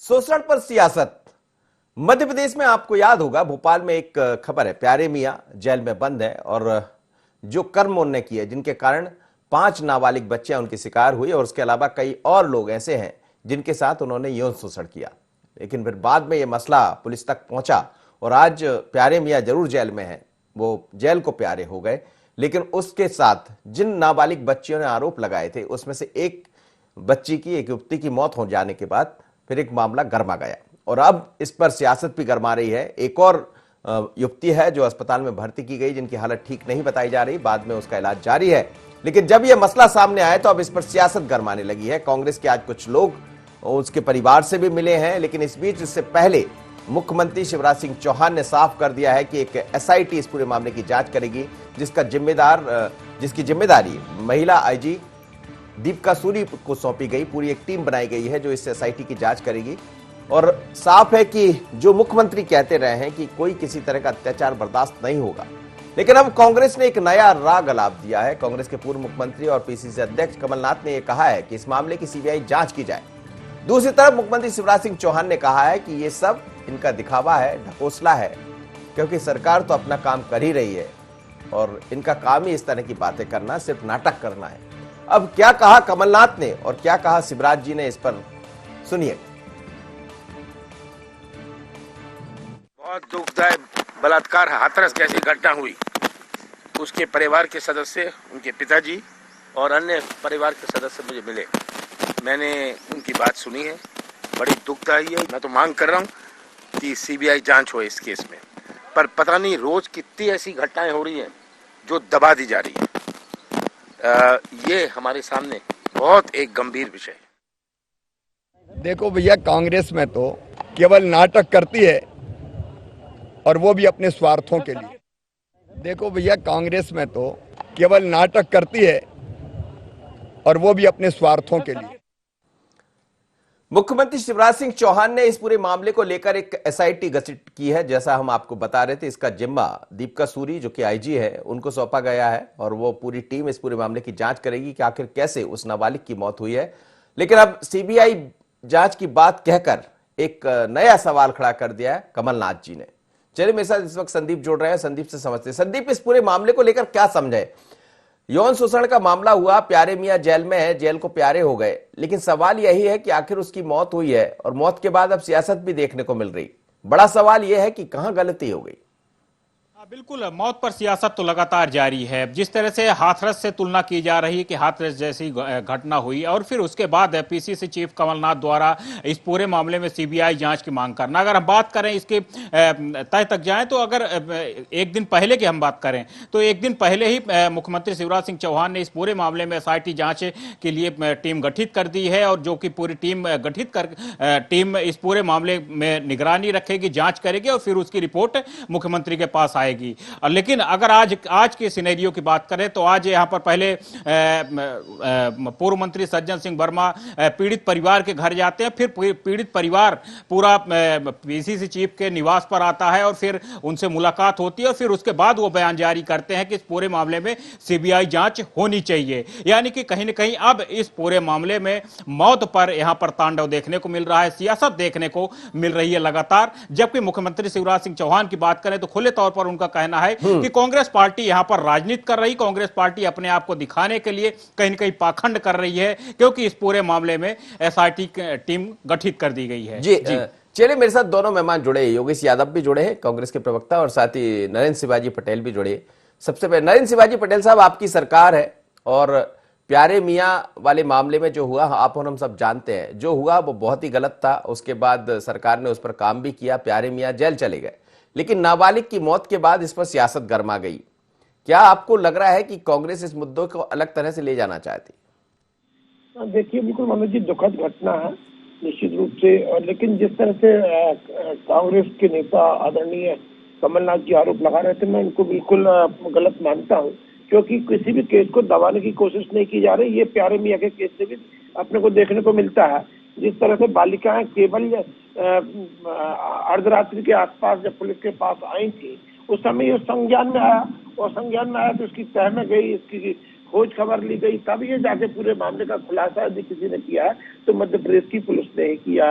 शोषण पर सियासत। मध्य प्रदेश में आपको याद होगा, भोपाल में एक खबर है, प्यारे मियां जेल में बंद है और जो कर्म उन्होंने किए जिनके कारण 5 नाबालिग बच्चे उनकी शिकार हुई और उसके अलावा कई और लोग ऐसे हैं जिनके साथ उन्होंने यौन शोषण किया। लेकिन फिर बाद में यह मसला पुलिस तक पहुंचा और आज प्यारे मियां जरूर जेल में हैं, वो जेल को प्यारे हो गए। लेकिन उसके साथ जिन नाबालिग बच्चियों ने आरोप लगाए थे उसमें से एक एक युवती की मौत हो जाने के बाद फिर एक मामला गर्मा गया और अब इस पर सियासत भी गर्मा रही है। एक और युवती है जो अस्पताल में भर्ती की गई, जिनकी हालत ठीक नहीं बताई जा रही, बाद में उसका इलाज जारी है। लेकिन जब यह मसला सामने आया तो अब इस पर सियासत गरमाने लगी है। कांग्रेस के आज कुछ लोग उसके परिवार से भी मिले हैं, लेकिन इस बीच इससे पहले मुख्यमंत्री शिवराज सिंह चौहान ने साफ कर दिया है कि एक एसआईटी इस पूरे मामले की जांच करेगी, जिसकी जिम्मेदारी महिला आईजी दीपिका सूरी को सौंपी गई। पूरी एक टीम बनाई गई है जो इस एसआईटी की जांच करेगी। और साफ है कि जो मुख्यमंत्री कहते रहे हैं कि कोई किसी तरह का अत्याचार बर्दाश्त नहीं होगा, लेकिन अब कांग्रेस ने एक नया राग अलाप दिया है। कांग्रेस के पूर्व मुख्यमंत्री और पीसीसी अध्यक्ष कमलनाथ ने यह कहा है कि इस मामले की सीबीआई जांच की जाए। दूसरी तरफ मुख्यमंत्री शिवराज सिंह चौहान ने कहा है कि यह सब इनका दिखावा है, ढकोसला है, क्योंकि सरकार तो अपना काम कर ही रही है और इनका काम ही इस तरह की बातें करना, सिर्फ नाटक करना है। अब क्या कहा कमलनाथ ने और क्या कहा शिवराज जी ने, इस पर सुनिए। बहुत दुखदायक बलात्कार हाथरस जैसी घटना हुई, उसके परिवार के सदस्य, उनके पिताजी और अन्य परिवार के सदस्य मुझे मिले। मैंने उनकी बात सुनी है, बड़ी दुखदायी है। मैं तो मांग कर रहा हूँ कि सीबीआई जांच हो इस केस में, पर पता नहीं रोज कितनी ऐसी घटनाएं हो रही हैं जो दबा दी जा रही है। ये हमारे सामने बहुत एक गंभीर विषय है। देखो भैया, कांग्रेस में तो केवल नाटक करती है और वो भी अपने स्वार्थों के लिए। देखो भैया, कांग्रेस में तो केवल नाटक करती है और वो भी अपने स्वार्थों के लिए। मुख्यमंत्री शिवराज सिंह चौहान ने इस पूरे मामले को लेकर एक एसआईटी गठित की है। जैसा हम आपको बता रहे थे, इसका जिम्मा दीपिका सूरी जो कि आईजी है उनको सौंपा गया है और वो पूरी टीम इस पूरे मामले की जांच करेगी कि आखिर कैसे उस नाबालिग की मौत हुई है। लेकिन अब सीबीआई जांच की बात कहकर एक नया सवाल खड़ा कर दिया है कमलनाथ जी ने। चलिए, मेरे साथ इस वक्त संदीप जुड़ रहे हैं, संदीप से समझते हैं। संदीप, इस पूरे मामले को लेकर क्या समझे? यौन शोषण का मामला हुआ, प्यारे मियां जेल में है, जेल को प्यारे हो गए, लेकिन सवाल यही है कि आखिर उसकी मौत हुई है और मौत के बाद अब सियासत भी देखने को मिल रही। बड़ा सवाल यह है कि कहां गलती हो गई। बिल्कुल, मौत पर सियासत तो लगातार जारी है। जिस तरह से हाथरस से तुलना की जा रही है कि हाथरस जैसी घटना हुई और फिर उसके बाद पीसीसी चीफ कमलनाथ द्वारा इस पूरे मामले में सीबीआई जांच की मांग करना। अगर हम बात करें इसके तय तक जाएं तो अगर एक दिन पहले की हम बात करें तो एक दिन पहले ही मुख्यमंत्री शिवराज सिंह चौहान ने इस पूरे मामले में एसआईटी जांच के लिए टीम गठित कर दी है और जो कि पूरी टीम गठित कर टीम इस पूरे मामले में निगरानी रखेगी, जांच करेगी और फिर उसकी रिपोर्ट मुख्यमंत्री के पास आएगी। लेकिन अगर आज के सिनेरियो की बात करें तो आज यहां पर पहले पूर्व मंत्री सज्जन सिंह वर्मा पीड़ित परिवार के घर जाते हैं, फिर पीड़ित परिवार पूरा पीसीसी चीफ के निवास पर आता है और फिर उनसे मुलाकात होती है और फिर उसके बाद वो बयान जारी करते हैं कि इस पूरे मामले में सीबीआई जांच होनी चाहिए। यानी कि कहीं ना कहीं अब इस पूरे मामले में मौत पर यहां पर तांडव देखने को मिल रहा है, सियासत देखने को मिल रही है लगातार। जबकि मुख्यमंत्री शिवराज सिंह चौहान की बात करें तो खुले तौर पर उनका कहना है कि कांग्रेस पार्टी यहां पर राजनीति कर रही, कांग्रेस पार्टी अपने आप को दिखाने के लिए कहीं न कहीं पाखंड कर रही है, क्योंकि इस पूरे मामले में एसआईटी टीम गठित कर दी गई है। जी। चलिए, मेरे साथ दोनों मेहमान जुड़े, योगेश यादव भी जुड़े हैं, कांग्रेस के प्रवक्ता, और साथ ही नरेंद्र शिवाजी पटेल भी जुड़े। सबसे पहले नरेंद्र शिवाजी पटेल साहब, आपकी सरकार है और प्यारे मियां वाले मामले में जो हुआ, आप और हम सब जानते हैं, जो हुआ वो बहुत ही गलत था। उसके बाद सरकार ने उस पर काम भी किया, प्यारे मियां जेल चले गए, लेकिन नाबालिग की मौत के बाद इस पर सियासत गरमा गई। क्या आपको लग रहा है कि कांग्रेस इस मुद्दों को अलग तरह से ले जाना चाहती? देखिए, बिल्कुल मनोज जी, दुखद घटना है निश्चित रूप से। और लेकिन जिस तरह से कांग्रेस के नेता आदरणीय कमलनाथ जी आरोप लगा रहे थे, मैं इनको बिल्कुल गलत मानता हूं, क्योंकि किसी भी केस को दबाने की कोशिश नहीं की जा रही। ये प्यारे मियां के केस से भी अपने को देखने को मिलता है। जिस तरह से बालिकाएं केवल अर्धरात्रि के आसपास जब पुलिस के पास आई थी, उस समय ये संज्ञान में आया, और संज्ञान में आया तो इसकी तह में गई, इसकी खोज खबर ली गई, तब ये जाके पूरे मामले का खुलासा यदि किसी ने किया है तो मध्य प्रदेश की पुलिस ने ही किया।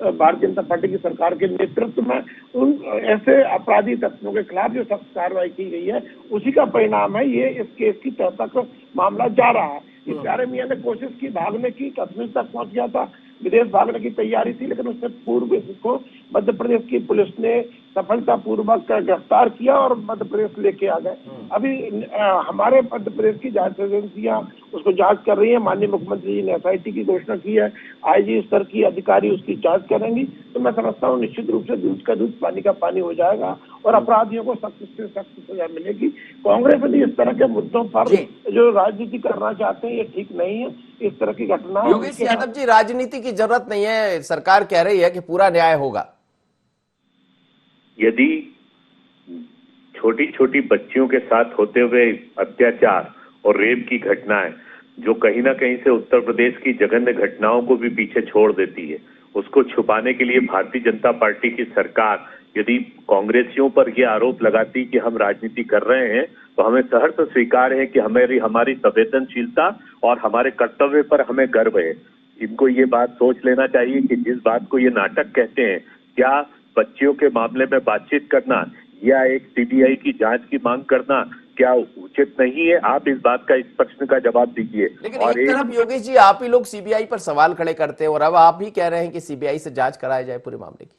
भारतीय जनता पार्टी की सरकार के नेतृत्व में उन ऐसे अपराधी तत्वों के खिलाफ जो सख्त कार्रवाई की गई है, उसी का परिणाम है ये। इस केस की तह तक मामला जा रहा है। इस प्यारे मियां ने कोशिश की भागने की, कश्मीर तक पहुंच गया था, विदेश भागने की तैयारी थी, लेकिन उससे पूर्व इसको मध्य प्रदेश की पुलिस ने सफलतापूर्वक गिरफ्तार किया और मध्य प्रदेश लेके आ गए। अभी हमारे मध्य प्रदेश की जांच एजेंसियां उसको जांच कर रही है। माननीय मुख्यमंत्री जी ने एसआईटी की घोषणा की है, आईजी स्तर की अधिकारी उसकी जांच करेंगी। तो मैं समझता हूँ निश्चित रूप से दूध का दूध पानी का पानी हो जाएगा और अपराधियों को सख्त से सख्त सजा मिलेगी। कांग्रेस यदि इस तरह के मुद्दों पर जो राजनीति करना चाहते हैं, ये ठीक नहीं है। इस तरह की घटना योगेश यादव जी, राजनीति की जरूरत नहीं है, सरकार कह रही है कि पूरा न्याय होगा। यदि छोटी छोटी बच्चियों के साथ होते हुए अत्याचार और रेप की घटनाएं जो कहीं ना कहीं से उत्तर प्रदेश की जघन्य घटनाओं को भी पीछे छोड़ देती है, उसको छुपाने के लिए भारतीय जनता पार्टी की सरकार यदि कांग्रेसियों पर यह आरोप लगाती कि हम राजनीति कर रहे हैं, तो हमें सहर्ष स्वीकार है कि हमारी संवेदनशीलता और हमारे कर्तव्य पर हमें गर्व है। इनको ये बात सोच लेना चाहिए कि जिस बात को ये नाटक कहते हैं, क्या बच्चियों के मामले में बातचीत करना या एक सीबीआई की जांच की मांग करना क्या उचित नहीं है? आप इस बात का, इस प्रश्न का जवाब दीजिए। लेकिन और एक तरफ योगेश जी, आप ही लोग सीबीआई पर सवाल खड़े करते हैं और अब आप ही कह रहे हैं कि सीबीआई से जांच कराया जाए पूरे मामले की।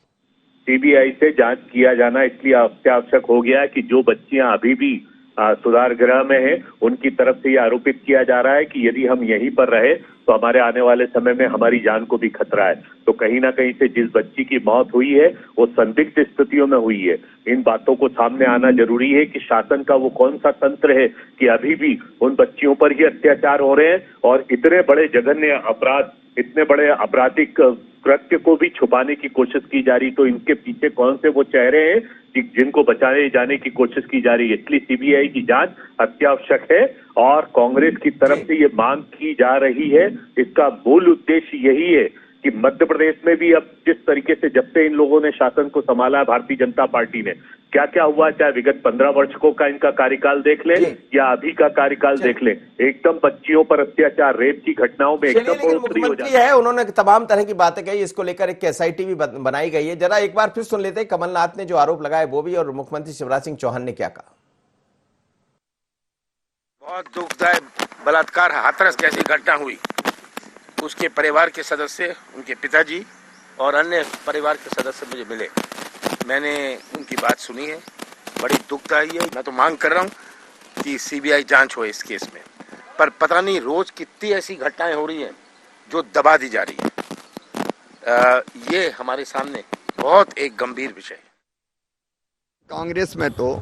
सीबीआई से जांच किया जाना इसलिए अत्यावश्यक हो गया है कि जो बच्चियां अभी भी सुधार गृह में है, उनकी तरफ से यह आरोपित किया जा रहा है कि यदि हम यहीं पर रहे तो हमारे आने वाले समय में हमारी जान को भी खतरा है। तो कहीं ना कहीं से जिस बच्ची की मौत हुई है वो संदिग्ध स्थितियों में हुई है। इन बातों को सामने आना जरूरी है कि शासन का वो कौन सा तंत्र है कि अभी भी उन बच्चियों पर ही अत्याचार हो रहे हैं और इतने बड़े जघन्य अपराध, इतने बड़े आपराधिक कृत्य को भी छुपाने की कोशिश की जा रही। तो इनके पीछे कौन से वो चेहरे हैं कि जिनको बचाने जाने की कोशिश की जा रही है। इसलिए सीबीआई की जांच अत्यावश्यक है और कांग्रेस की तरफ से ये मांग की जा रही है। इसका मूल उद्देश्य यही है कि मध्य प्रदेश में भी अब जिस तरीके से जब से इन लोगों ने शासन को संभाला है भारतीय जनता पार्टी ने, क्या क्या हुआ, चाहे विगत 15 वर्षों का इनका कार्यकाल देख ले या अभी का कार्यकाल देख ले, एकदम बच्चियों पर अत्याचार, रेप की घटनाओं में एकदम बढ़ोतरी हो जाती है। उन्होंने तमाम तरह की बातें कही, इसको लेकर एक एसआईटी भी बनाई गई है। जरा एक बार फिर सुन लेते हैं कमलनाथ ने जो आरोप लगाए वो भी, और मुख्यमंत्री शिवराज सिंह चौहान ने क्या कहा। बहुत दुखदायक बलात्कार, हाथरस जैसी घटना हुई। उसके परिवार के सदस्य, उनके पिताजी और अन्य परिवार के सदस्य मुझे मिले। मैंने उनकी बात सुनी है, बड़ी दुखदायी है। मैं तो मांग कर रहा हूँ कि सीबीआई जांच हो इस केस में, पर पता नहीं रोज कितनी ऐसी घटनाएं हो रही हैं जो दबा दी जा रही है। ये हमारे सामने बहुत एक गंभीर विषय है। कांग्रेस में तो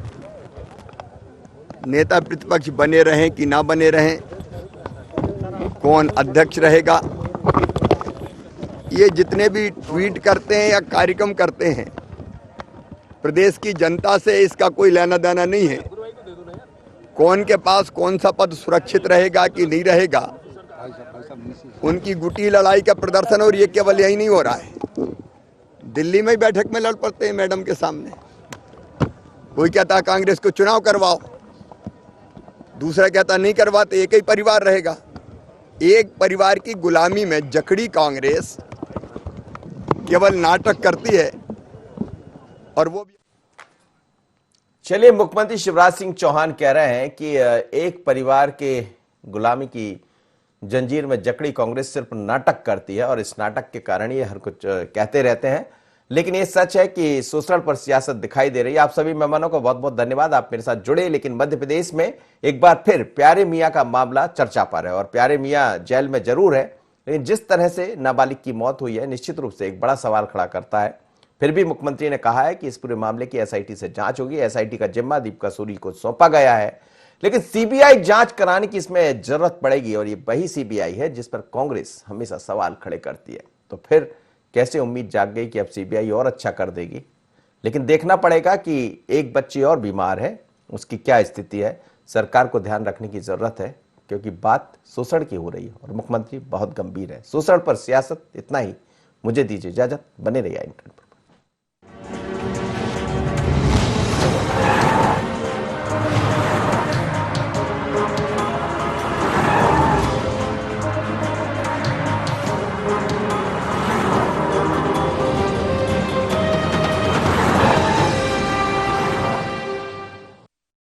नेता प्रतिपक्ष बने रहें कि ना बने रहें, कौन अध्यक्ष रहेगा, ये जितने भी ट्वीट करते हैं या कार्यक्रम करते हैं, प्रदेश की जनता से इसका कोई लेना देना नहीं है। कौन के पास कौन सा पद सुरक्षित रहेगा कि नहीं रहेगा, उनकी गुटी लड़ाई का प्रदर्शन, और ये केवल यही नहीं हो रहा है, दिल्ली में बैठक में लड़ पड़ते हैं मैडम के सामने। कोई कहता है कांग्रेस को चुनाव करवाओ, दूसरा कहता नहीं करवाते, एक ही परिवार रहेगा। एक परिवार की गुलामी में जकड़ी कांग्रेस केवल नाटक करती है, और वो भी। चलिए, मुख्यमंत्री शिवराज सिंह चौहान कह रहे हैं कि एक परिवार के गुलामी की जंजीर में जकड़ी कांग्रेस सिर्फ नाटक करती है और इस नाटक के कारण ये हर कुछ कहते रहते हैं। लेकिन ये सच है कि शोषण पर सियासत दिखाई दे रही है। आप सभी मेहमानों को बहुत बहुत धन्यवाद, आप मेरे साथ जुड़े। लेकिन मध्य प्रदेश में एक बार फिर प्यारे मियां का मामला चर्चा पर है और प्यारे मियां जेल में जरूर है, लेकिन जिस तरह से नाबालिग की मौत हुई है निश्चित रूप से एक बड़ा सवाल खड़ा करता है। फिर भी मुख्यमंत्री ने कहा है कि इस पूरे मामले की एसआईटी से जांच होगी। एसआईटी का जिम्मा दीपिका सूरी को सौंपा गया है, लेकिन सीबीआई जांच कराने की इसमें जरूरत पड़ेगी और ये वही सीबीआई है जिस पर कांग्रेस हमेशा सवाल खड़े करती है। तो फिर कैसे उम्मीद जाग गई कि अब सीबीआई और अच्छा कर देगी। लेकिन देखना पड़ेगा कि एक बच्ची और बीमार है, उसकी क्या स्थिति है। सरकार को ध्यान रखने की जरूरत है क्योंकि बात शोषण की हो रही है और मुख्यमंत्री बहुत गंभीर है। शोषण पर सियासत, इतना ही। मुझे दीजिए इजाजत, बने रहिए इंटरनेट।